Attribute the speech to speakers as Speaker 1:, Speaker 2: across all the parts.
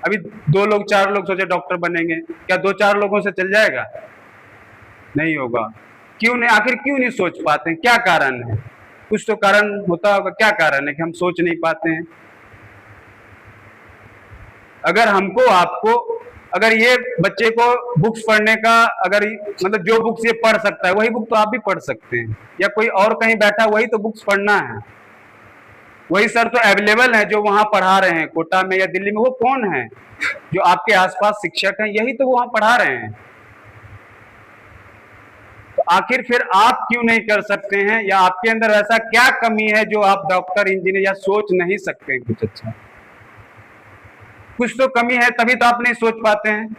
Speaker 1: अभी 2 लोग 4 लोग सोचे डॉक्टर बनेंगे, क्या 2-4 लोगों से चल जाएगा? नहीं होगा। क्यों नहीं? आखिर क्यों नहीं सोच पाते हैं? क्या कारण है? कुछ तो कारण होता होगा। क्या कारण है कि हम सोच नहीं पाते हैं? अगर हमको आपको, अगर ये बच्चे को बुक्स पढ़ने का, अगर मतलब जो बुक्स ये पढ़ सकता है वही बुक तो आप भी पढ़ सकते हैं, या कोई और कहीं बैठा वही तो बुक्स पढ़ना है। वही सर तो अवेलेबल है जो वहां पढ़ा रहे हैं कोटा में या दिल्ली में। वो कौन है? जो आपके आसपास शिक्षक हैं, यही तो वहां पढ़ा रहे हैं। तो आखिर फिर आप क्यों नहीं कर सकते हैं? या आपके अंदर ऐसा क्या कमी है जो आप डॉक्टर, इंजीनियर या सोच नहीं सकते हैं कुछ अच्छा? कुछ तो कमी है, तभी तो आप नहीं सोच पाते हैं।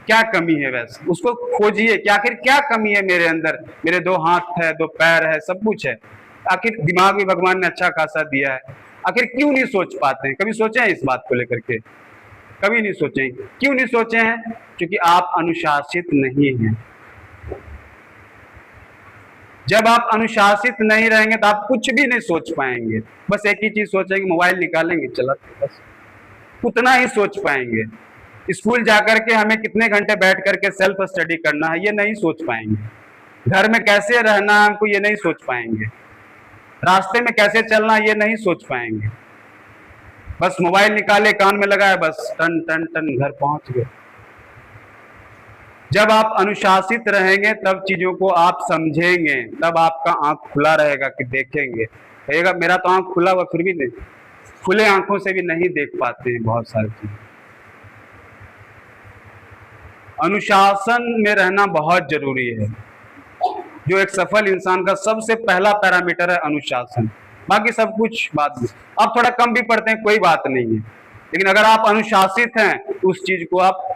Speaker 1: क्या कमी है? वैसे उसको खोजिए कि आखिर क्या कमी है मेरे अंदर। मेरे 2 हाथ है, 2 पैर है, सब कुछ है, आखिर दिमाग भी भगवान ने अच्छा खासा दिया है। आखिर क्यों नहीं सोच पाते हैं? कभी सोचे हैं इस बात को लेकर के? कभी नहीं सोचे। क्यों नहीं सोचे हैं? क्योंकि आप अनुशासित नहीं हैं। जब आप अनुशासित नहीं रहेंगे तो आप कुछ भी नहीं सोच पाएंगे। बस एक ही चीज सोचेंगे, मोबाइल निकालेंगे चलाते, बस उतना ही सोच पाएंगे। स्कूल जाकर के हमें कितने घंटे बैठ करके सेल्फ स्टडी करना है, ये नहीं सोच पाएंगे। घर में कैसे रहना है हमको, ये नहीं सोच पाएंगे। रास्ते में कैसे चलना है, ये नहीं सोच पाएंगे। बस मोबाइल निकाले, कान में लगाया, बस टन टन टन घर पहुंच गए। जब आप अनुशासित रहेंगे तब चीजों को आप समझेंगे, तब आपका आंख खुला रहेगा कि देखेंगे। कहेगा मेरा तो आंख खुला हुआ, फिर भी नहीं, खुले आंखों से भी नहीं देख पाते हैं बहुत सारी चीजें। अनुशासन में रहना बहुत जरूरी है। जो एक सफल इंसान का सबसे पहला पैरामीटर है अनुशासन। बाकी सब कुछ बात में आप थोड़ा कम भी पढ़ते हैं, कोई बात नहीं है, लेकिन अगर आप अनुशासित हैं उस चीज को आप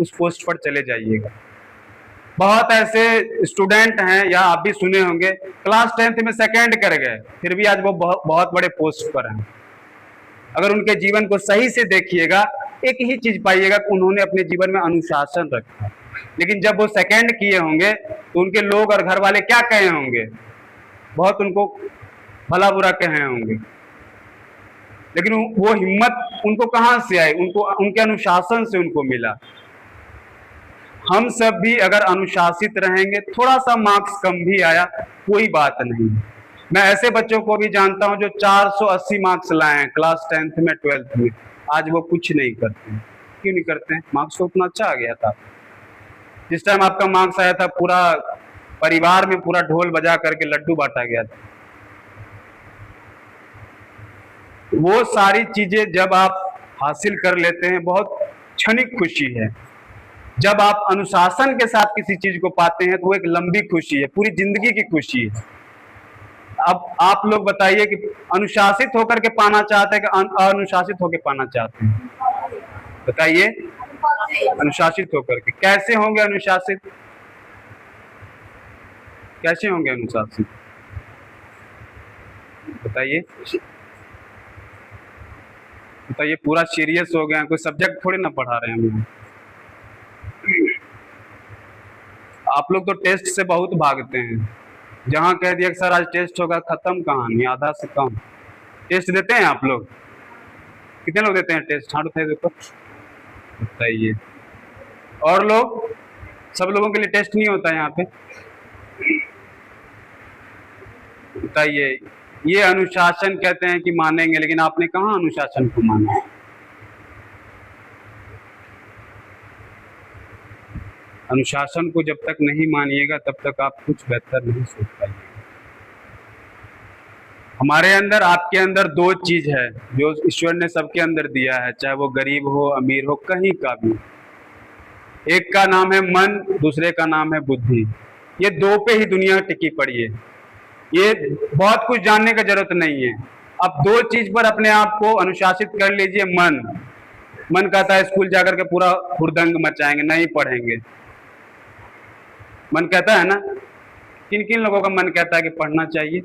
Speaker 1: उस पोस्ट पर चले जाइएगा। बहुत ऐसे स्टूडेंट हैं, या आप भी सुने होंगे, क्लास 10th में सेकंड कर गए, फिर भी आज वो बहुत बड़े पोस्ट पर हैं। अगर उनके जीवन को सही से देखिएगा, एक ही चीज पाइएगा कि उन्होंने अपने जीवन में अनुशासन रखा। लेकिन जब वो सेकंड किए होंगे तो उनके लोग और घर वाले क्या कहे होंगे? बहुत उनको भला बुरा कहे होंगे। लेकिन वो हिम्मत उनको कहां से आई? उनको उनके अनुशासन से उनको मिला। हम सब भी अगर अनुशासित रहेंगे, थोड़ा सा मार्क्स कम भी आया कोई बात नहीं। मैं ऐसे बच्चों को भी जानता हूं जो 480 मार्क्स लाए हैं क्लास 10th में, 12th में, आज वो कुछ नहीं करते हैं। क्यों नहीं करते हैं? मार्क्स तो उतना अच्छा आ गया था। जिस टाइम आपका मार्क्स आया था, पूरा परिवार में पूरा ढोल बजा करके लड्डू बांटा गया था। वो सारी चीजें जब आप हासिल कर लेते हैं, बहुत क्षणिक खुशी है। जब आप अनुशासन के साथ किसी चीज को पाते हैं तो वो एक लंबी खुशी है, पूरी जिंदगी की खुशी है। अब आप लोग बताइए कि अनुशासित होकर के पाना चाहते हैं कि अनुशासित होकर पाना चाहते हैं? बताइए। अनुशासित होकर के कैसे होंगे अनुशासित? कैसे होंगे अनुशासित? बताइए बताइए। पूरा सीरियस हो गया, कोई सब्जेक्ट थोड़ी ना पढ़ा रहे हैं हम। आप लोग तो टेस्ट से बहुत भागते हैं। जहां कह दिया कि सर आज टेस्ट होगा, खत्म कहानी, आधा से कम। टेस्ट देते हैं आप लोग? कितने लोग देते हैं टेस्ट? हाथ उठाइए देखो, बताइए। और लोग? सब लोगों के लिए टेस्ट नहीं होता है यहाँ पे? बताइए। ये अनुशासन कहते हैं कि मानेंगे, लेकिन आपने कहाँ अनुशासन को माना? अनुशासन को जब तक नहीं मानिएगा तब तक आप कुछ बेहतर नहीं सोच पाएंगे। हमारे अंदर, आपके अंदर 2 चीज है जो ईश्वर ने सबके अंदर दिया है, चाहे वो गरीब हो अमीर हो, कहीं का भी। एक का नाम है मन, दूसरे का नाम है बुद्धि। ये 2 पे ही दुनिया टिकी पड़ी है। ये बहुत कुछ जानने का जरूरत नहीं है। अब 2 चीज पर अपने आप को अनुशासित कर लीजिए। मन कहता है स्कूल जाकर के पूरा हुड़दंग मचाएंगे, नहीं पढ़ेंगे। मन कहता है ना? किन किन लोगों का मन कहता है कि पढ़ना चाहिए?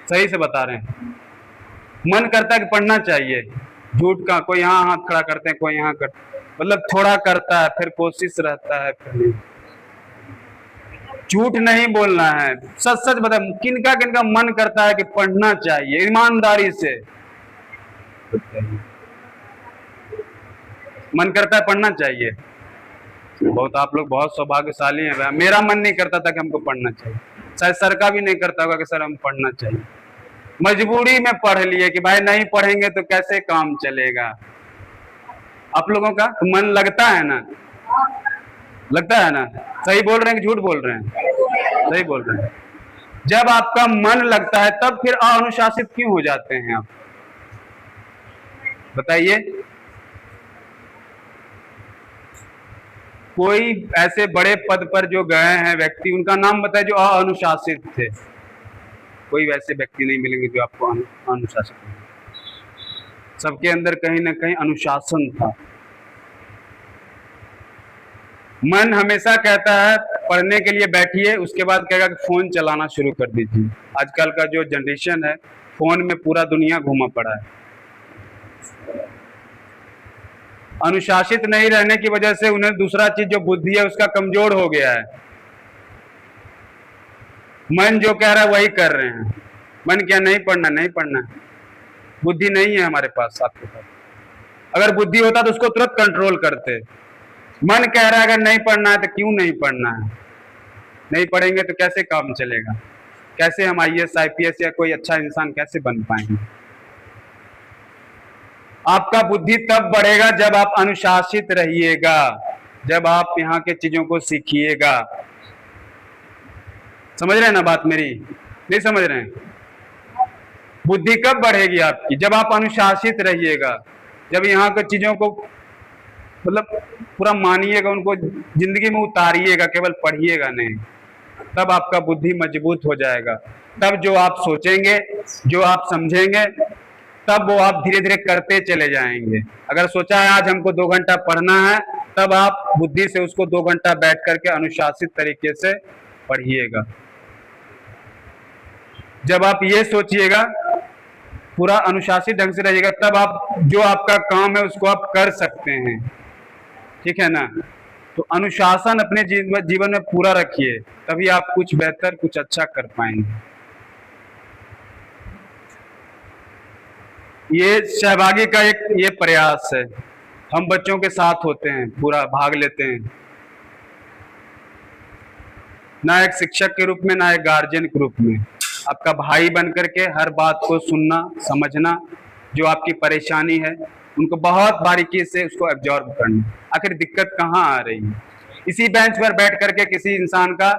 Speaker 1: सही से बता रहे हैं। मन करता है कि पढ़ना चाहिए। झूठ का, कोई यहाँ हाथ खड़ा करते हैं, कोई यहाँ कर, मतलब थोड़ा करता है, फिर कोशिश रहता है, फिर नहीं। झूठ नहीं बोलना है, सच सच बता। किनका किनका मन करता है कि पढ़ना चाहिए ईमानदारी से? मन करता है पढ़ना चाहिए। बहुत आप लोग बहुत सौभाग्यशाली हैं भाई, मेरा मन नहीं करता था कि हमको पढ़ना चाहिए, शायद सर का भी नहीं करता होगा कि सर हम पढ़ना चाहिए। मजबूरी में पढ़ लिए कि भाई नहीं पढ़ेंगे तो कैसे काम चलेगा। आप लोगों का तो मन लगता है ना, लगता है ना? सही बोल रहे हैं कि झूठ बोल रहे हैं? सही बोल रहे हैं। जब आपका मन लगता है तब फिर अनुशासित क्यों हो जाते हैं आप, बताइए? कोई ऐसे बड़े पद पर जो गए हैं व्यक्ति, उनका नाम बताए जो अनुशासित थे। कोई वैसे व्यक्ति नहीं मिलेंगे जो आपको अनुशासित थे। सबके अंदर कहीं ना कहीं अनुशासन था। मन हमेशा कहता है पढ़ने के लिए बैठिए, उसके बाद कहेगा कि फोन चलाना शुरू कर दीजिए। आजकल का जो जनरेशन है, फोन में पूरा दुनिया घुमा पड़ा है। अनुशासित नहीं रहने की वजह से उन्हें दूसरा चीज जो बुद्धि है उसका कमजोर हो गया है। मन जो कह रहा है वही कर रहे हैं। मन क्या, नहीं पढ़ना, नहीं पढ़ना। बुद्धि नहीं है हमारे पास, आपके पास। अगर बुद्धि होता तो उसको तुरंत कंट्रोल करते। मन कह रहा है अगर नहीं पढ़ना है तो क्यों नहीं पढ़ना है, नहीं पढ़ेंगे तो कैसे काम चलेगा, कैसे हम IAS IPS या कोई अच्छा इंसान कैसे बन पाएंगे। आपका बुद्धि तब बढ़ेगा जब आप अनुशासित रहिएगा, जब आप यहाँ के चीजों को सीखिएगा। समझ रहे हैं ना बात मेरी? नहीं समझ रहे हैं? बुद्धि कब बढ़ेगी आपकी? जब आप अनुशासित रहिएगा, जब यहाँ के चीजों को मतलब पूरा मानिएगा, उनको जिंदगी में उतारिएगा, केवल पढ़िएगा नहीं। तब आपका बुद्धि मजबूत हो जाएगा। तब जो आप सोचेंगे, जो आप समझेंगे, तब वो आप धीरे धीरे करते चले जाएंगे। अगर सोचा है आज हमको 2 घंटा पढ़ना है, तब आप बुद्धि से उसको 2 घंटा बैठ करके अनुशासित तरीके से पढ़िएगा। जब आप ये सोचिएगा, पूरा अनुशासित ढंग से रहिएगा, तब आप जो आपका काम है उसको आप कर सकते हैं। ठीक है ना? तो अनुशासन अपने जीवन में पूरा रखिए, तभी आप कुछ बेहतर, कुछ अच्छा कर पाएंगे। ये सहभागी का एक ये प्रयास है। हम बच्चों के साथ होते हैं, पूरा भाग लेते हैं, ना एक शिक्षक के रूप में, ना एक गार्जियन के रूप में। आपका भाई बन करके हर बात को सुनना, समझना, जो आपकी परेशानी है उनको बहुत बारीकी से उसको एब्जॉर्ब करना। आखिर दिक्कत कहाँ आ रही है? इसी बेंच पर बैठ करके किसी इंसान का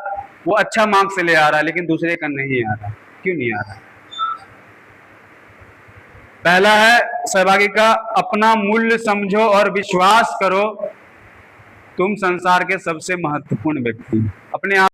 Speaker 1: वो अच्छा मार्क्स ले आ रहा है लेकिन दूसरे का नहीं आ रहा, क्यों नहीं आ रहा? पहला है सहभागी का, अपना मूल्य समझो और विश्वास करो तुम संसार के सबसे महत्वपूर्ण व्यक्ति। अपने आप